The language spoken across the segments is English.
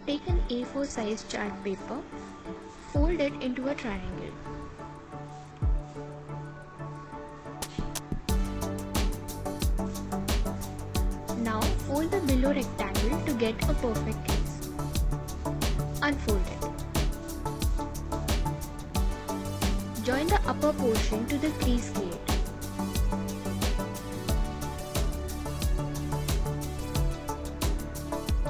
Take an A4 size chart paper, fold it into a triangle. Now fold the below rectangle to get a perfect crease. Unfold it. Join the upper portion to the crease created.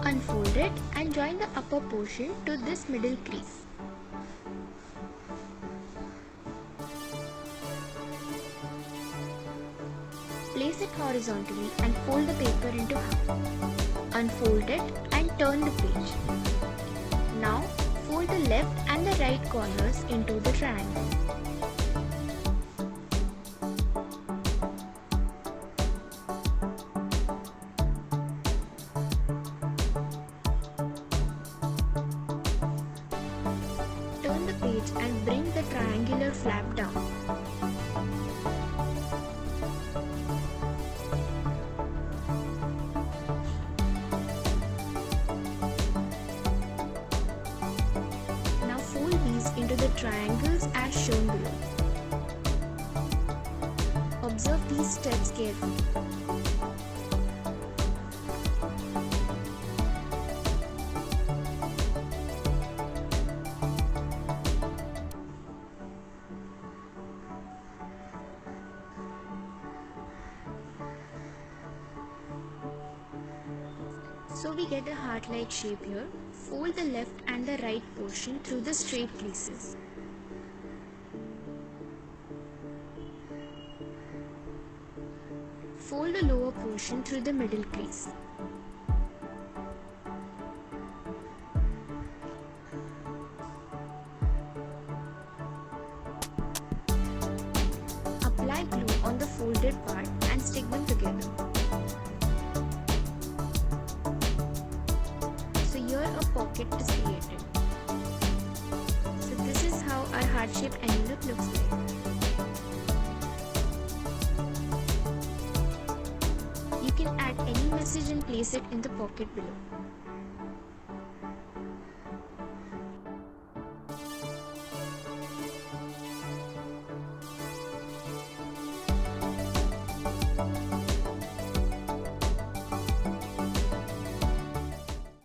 Unfold it and join the upper portion to this middle crease. Place it horizontally and fold the paper into half. Unfold it and turn the page. Now fold the left and the right corners into the triangle. Turn the page and bring the triangular flap down. Now fold these into the triangles as shown below. Observe these steps carefully. So we get a heart-like shape here. Fold the left and the right portion through the straight creases. Fold the lower portion through the middle crease. Apply glue on the folded part and stick them together. So here a pocket is created. So this is how our heart-shaped envelope looks like. You can add any message and place it in the pocket below.